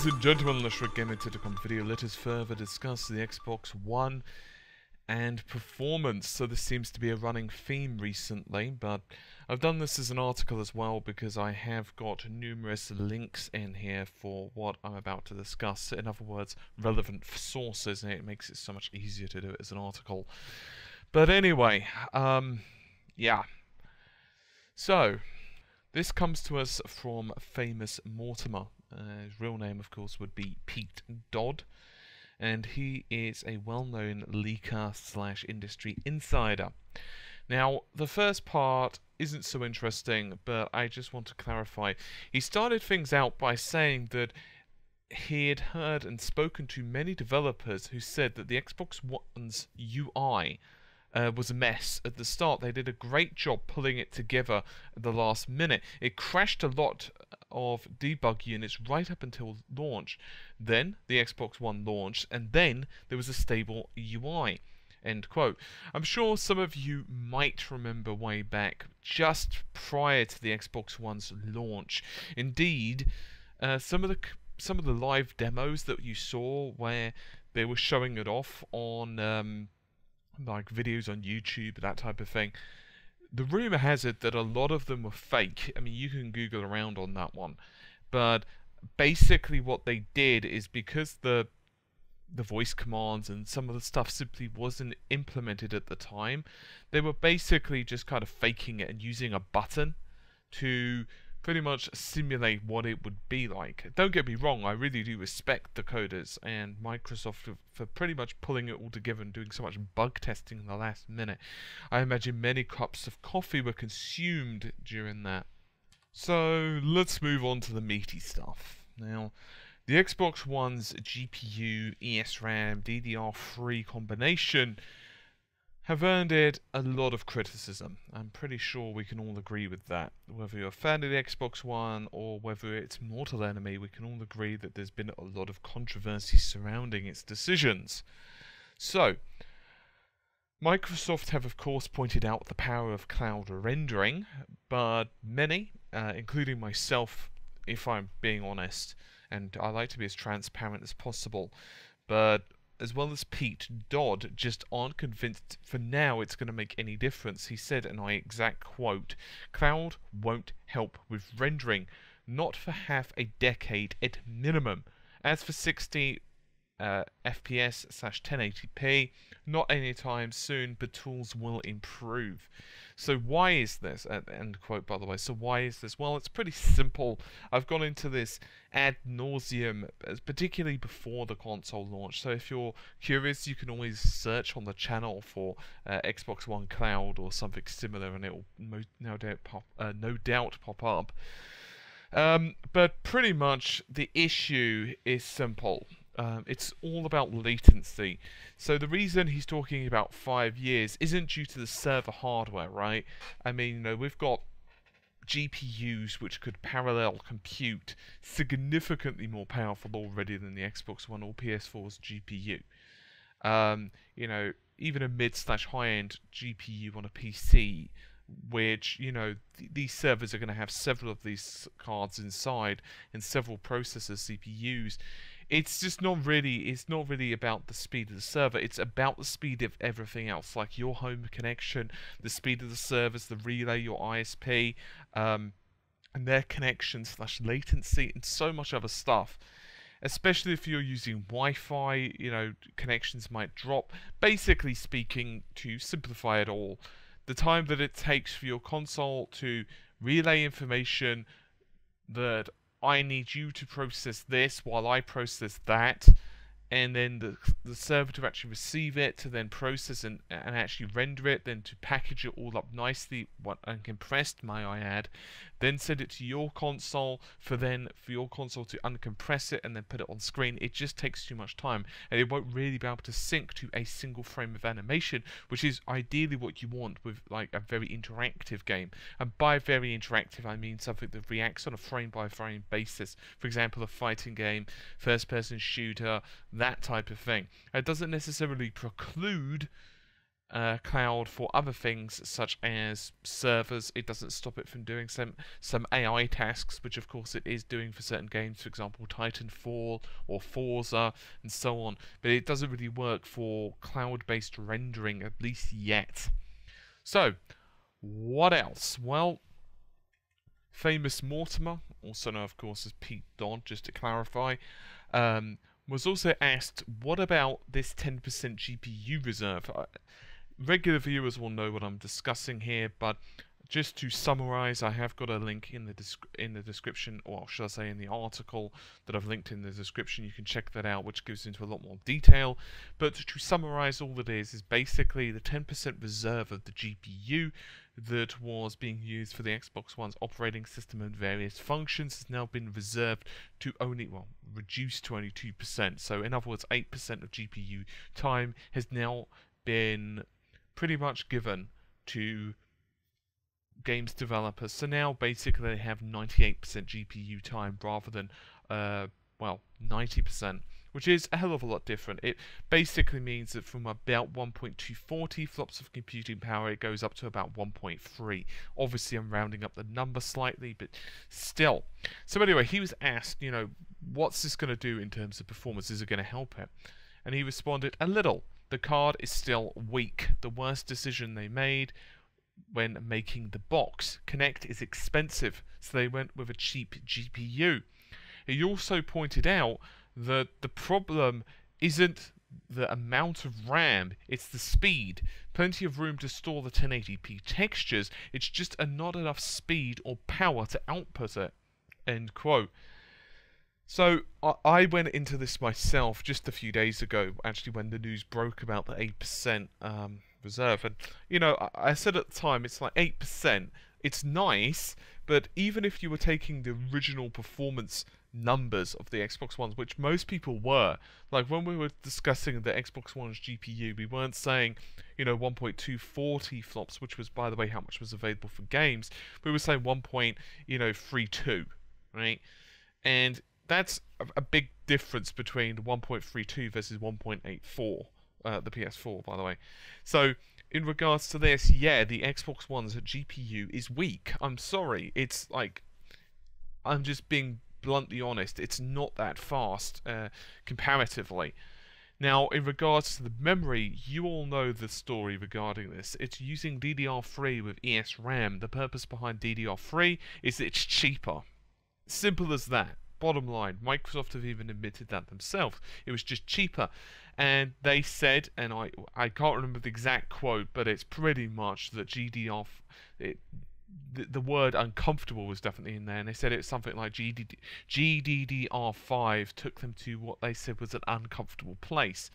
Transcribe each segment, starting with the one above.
Ladies and gentlemen, let's get into the video. Let us further discuss the Xbox One and performance. So this seems to be a running theme recently, but I've done this as an article as well because I have got numerous links in here for what I'm about to discuss. In other words, relevant sources, and it makes it so much easier to do it as an article. But anyway, yeah. So, this comes to us from Famous Mortimer. His real name, of course, would be Pete Dodd, and he is a well-known leaker / industry insider. Now, the first part isn't so interesting, but I just want to clarify. He started things out by saying that he had heard and spoken to many developers who said that the Xbox One's UI was a mess at the start. They did a great job pulling it together at the last minute. It crashed a lot of debug units right up until launch. Then the Xbox One launched, and then there was a stable UI. End quote. I'm sure some of you might remember way back, just prior to the Xbox One's launch. Indeed, some of the live demos that you saw where they were showing it off on like videos on YouTube, that type of thing. The rumor has it that a lot of them were fake. I mean, you can Google around on that one. But basically what they did is, because the voice commands and some of the stuff simply wasn't implemented at the time, they were basically just kind of faking it and using a button to pretty much simulate what it would be like. Don't get me wrong, I really do respect the coders and Microsoft for pretty much pulling it all together and doing so much bug testing in the last minute. I imagine many cups of coffee were consumed during that. So let's move on to the meaty stuff. Now, the Xbox One's GPU, ESRAM, DDR3 combination have earned it a lot of criticism. I'm pretty sure we can all agree with that. Whether you're a fan of the Xbox One or whether it's mortal enemy, we can all agree that there's been a lot of controversy surrounding its decisions. So, Microsoft have of course pointed out the power of cloud rendering, but many, including myself, if I'm being honest, and I like to be as transparent as possible, but as well as Pete Dodd, just aren't convinced for now it's going to make any difference. He said, and I exact quote, "Cloud won't help with rendering, not for half a decade at minimum. As for 60 FPS / 1080p, not anytime soon, but tools will improve." So why is this? End quote, by the way. So why is this? Well, it's pretty simple. I've gone into this ad nauseum, particularly before the console launch. So if you're curious, you can always search on the channel for Xbox One Cloud or something similar, and it will no doubt pop up. But pretty much the issue is simple. It's all about latency. So the reason he's talking about 5 years isn't due to the server hardware, right? I mean, we've got GPUs which could parallel compute significantly more powerful already than the Xbox One or PS4's GPU. Even a mid / high-end GPU on a PC, which, these servers are going to have several of these cards inside and several processors, CPUs. It's not really about the speed of the server. It's about the speed of everything else, like your home connection, the speed of the servers, the relay, your ISP, and their connection / latency, and so much other stuff. Especially if you're using Wi-Fi, connections might drop. Basically speaking, to simplify it all, the time that it takes for your console to relay information that I need you to process this while I process that, and then the server to actually receive it, to then process and actually render it, then to package it all up nicely and compressed, may I add, then send it to your console for your console to uncompress it and then put it on screen. It just takes too much time, and it won't really be able to sync to a single frame of animation, which is ideally what you want with like a very interactive game. And by very interactive, I mean something that reacts on a frame by frame basis. For example, a fighting game, first person shooter, that type of thing. It doesn't necessarily preclude cloud for other things such as servers. It doesn't stop it from doing some AI tasks, which of course it is doing for certain games, for example Titanfall or Forza and so on, but it doesn't really work for cloud-based rendering, at least yet. So what else? Well, Famous Mortimer, also known of course as Pete Dodd, just to clarify, was also asked, what about this 10% GPU reserve? Regular viewers will know what I'm discussing here, but just to summarize, I have got a link in the description, or should I say in the article that I've linked in the description. You can check that out, which goes into a lot more detail. But to summarize, all it is basically the 10% reserve of the GPU that was being used for the Xbox One's operating system and various functions has now been reserved to only, well, reduced to only 2%. So in other words, 8% of GPU time has now been pretty much given to games developers. So now basically they have 98% GPU time rather than, well, 90%. Which is a hell of a lot different. It basically means that from about 1.240 flops of computing power, it goes up to about 1.3. Obviously, I'm rounding up the number slightly, but still. So anyway, he was asked, you know, what's this going to do in terms of performance? Is it going to help it? And he responded, a little. The card is still weak. The worst decision they made when making the box. Connect is expensive, so they went with a cheap GPU. He also pointed out that the problem isn't the amount of RAM, it's the speed. Plenty of room to store the 1080p textures, it's just not enough speed or power to output it. End quote. So I went into this myself just a few days ago, actually, when the news broke about the 8% reserve. And, you know, I said at the time, it's like 8%. It's nice, but even if you were taking the original performance numbers of the Xbox Ones, which most people were, like when we were discussing the Xbox One's GPU, we weren't saying, you know, 1.240 flops, which was, by the way, how much was available for games. We were saying 1.32, right? And that's a big difference between 1.32 versus 1.84, the PS4, by the way. So in regards to this, yeah, the Xbox One's GPU is weak. I'm sorry. It's like, I'm just being bluntly honest, it's not that fast comparatively. Now, in regards to the memory, you all know the story regarding this. It's using DDR3 with ESRAM. The purpose behind DDR3 is that it's cheaper. Simple as that. Bottom line, Microsoft have even admitted that themselves. It was just cheaper. And they said, and I can't remember the exact quote, but it's pretty much that the word uncomfortable was definitely in there, and they said it's something like GDDR5 took them to what they said was an uncomfortable place.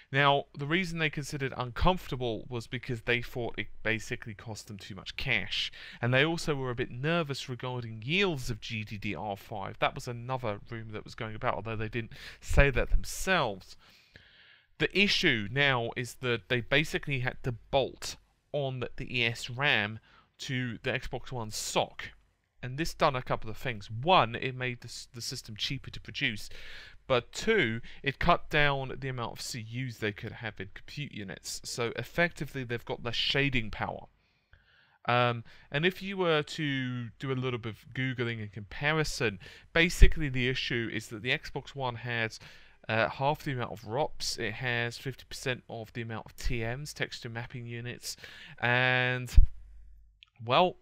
Now, the reason they considered uncomfortable was because they thought it basically cost them too much cash, and they also were a bit nervous regarding yields of GDDR5. That was another rumour that was going about, although they didn't say that themselves. The issue now is that they basically had to bolt on the ESRAM to the Xbox One SoC, and this done a couple of things. One, it made the system cheaper to produce, but two, it cut down the amount of CUs they could have in compute units, so effectively they've got less shading power. And if you were to do a little bit of Googling and comparison, basically the issue is that the Xbox One has half the amount of ROPs, it has 50% of the amount of TMs, texture mapping units, and, well,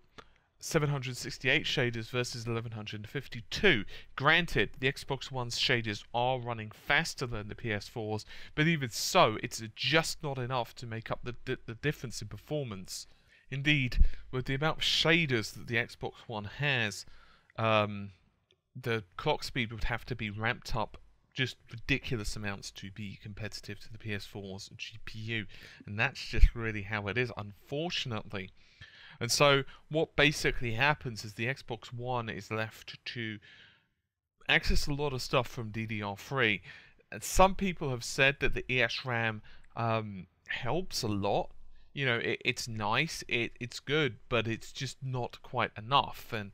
768 shaders versus 1152. Granted, the Xbox One's shaders are running faster than the PS4's, but even so, it's just not enough to make up the difference in performance. Indeed, with the amount of shaders that the Xbox One has, the clock speed would have to be ramped up just ridiculous amounts to be competitive to the PS4's GPU, and that's just really how it is, unfortunately. And so what basically happens is the Xbox One is left to access a lot of stuff from DDR3, and some people have said that the ESRAM helps a lot. You know, it's nice, it's good, but it's just not quite enough. And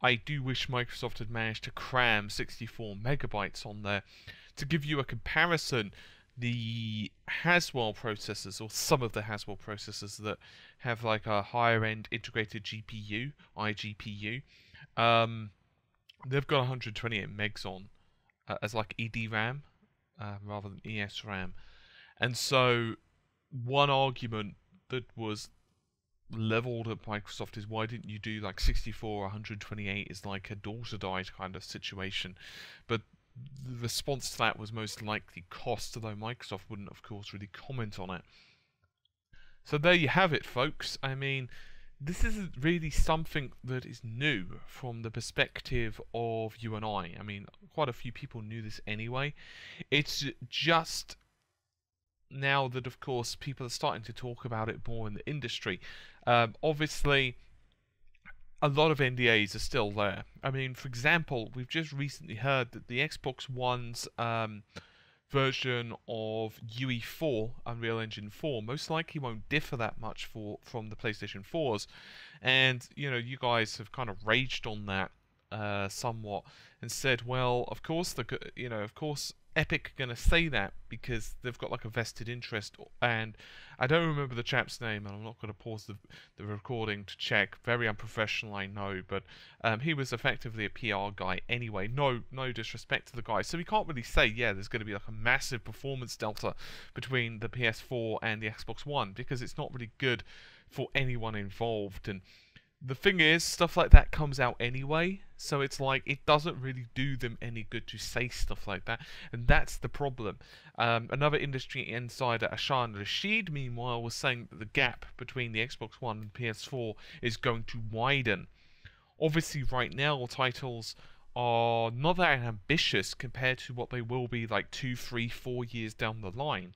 I do wish Microsoft had managed to cram 64 megabytes on there. To give you a comparison, the Haswell processors, or some of the Haswell processors that have like a higher end integrated GPU, iGPU, they've got 128 megs on as like EDRAM rather than ESRAM. And so one argument that was leveled at Microsoft is, why didn't you do like 64 or 128 is like a daughter-died kind of situation? But the response to that was most likely cost, although Microsoft wouldn't, of course, really comment on it. So there you have it, folks. I mean, this isn't really something that is new from the perspective of you and I. I mean, quite a few people knew this anyway. It's just now that, of course, people are starting to talk about it more in the industry. Obviously, a lot of NDAs are still there. I mean, for example, we've just recently heard that the Xbox One's version of UE4, Unreal Engine 4, most likely won't differ that much from the PlayStation 4's. And, you know, you guys have kind of raged on that somewhat and said, well, of course, Epic are going to say that because they've got like a vested interest. And I don't remember the chap's name, and I'm not going to pause the recording to check. Very unprofessional, I know, but he was effectively a PR guy anyway. No disrespect to the guy. So we can't really say, yeah, there's going to be like a massive performance delta between the PS4 and the Xbox One, because it's not really good for anyone involved. And the thing is, stuff like that comes out anyway, so it's like, it doesn't really do them any good to say stuff like that, and that's the problem. Another industry insider, Ashan Rashid, meanwhile, was saying that the gap between the Xbox One and PS4 is going to widen. Obviously, right now, titles are not that ambitious compared to what they will be like 2, 3, 4 years down the line,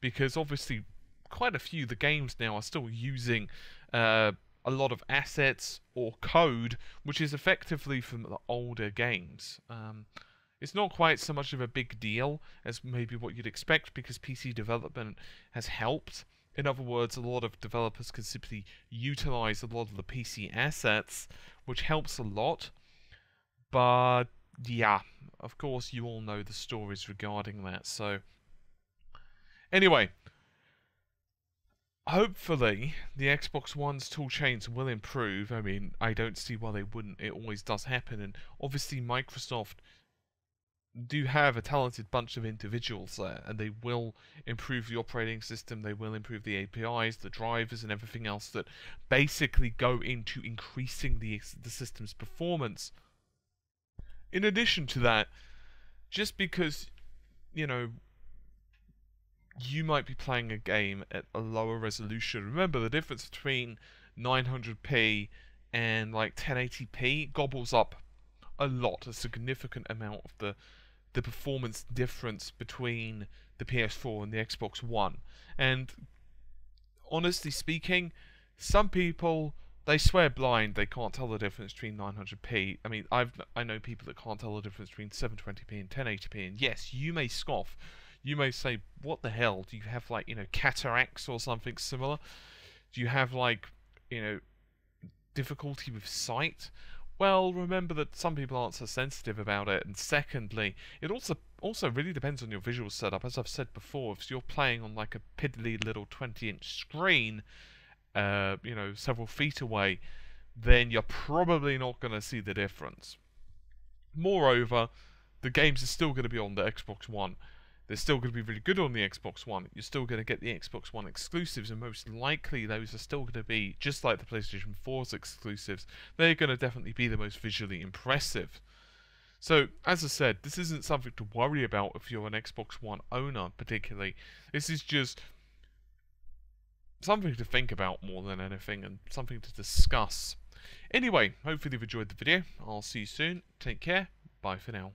because obviously, quite a few of the games now are still using a lot of assets or code which is effectively from the older games. It's not quite so much of a big deal as maybe what you'd expect, because PC development has helped. In other words, a lot of developers can simply utilize a lot of the PC assets, which helps a lot. But yeah, of course you all know the stories regarding that. So anyway, hopefully, the Xbox One's toolchains will improve. I mean, I don't see why they wouldn't. It always does happen. And obviously, Microsoft do have a talented bunch of individuals there, and they will improve the operating system, they will improve the APIs, the drivers, and everything else that basically go into increasing the system's performance. In addition to that, just because, you know, you might be playing a game at a lower resolution. Remember, the difference between 900p and like 1080p gobbles up a lot, a significant amount of the performance difference between the PS4 and the Xbox One. And honestly speaking, some people, they swear blind they can't tell the difference between 900p. I mean, I know people that can't tell the difference between 720p and 1080p, and yes, you may scoff. You may say, what the hell? Do you have, like, you know, cataracts or something similar? Do you have, like, you know, difficulty with sight? Well, remember that some people aren't so sensitive about it, and secondly, it also really depends on your visual setup. As I've said before, if you're playing on, like, a piddly little 20-inch screen, you know, several feet away, then you're probably not going to see the difference. Moreover, the games are still going to be on the Xbox One. They're still going to be really good on the Xbox One. You're still going to get the Xbox One exclusives, and most likely those are still going to be, just like the PlayStation 4's exclusives, they're going to definitely be the most visually impressive. So, as I said, this isn't something to worry about if you're an Xbox One owner, particularly. This is just something to think about more than anything, and something to discuss. Anyway, hopefully you've enjoyed the video. I'll see you soon. Take care. Bye for now.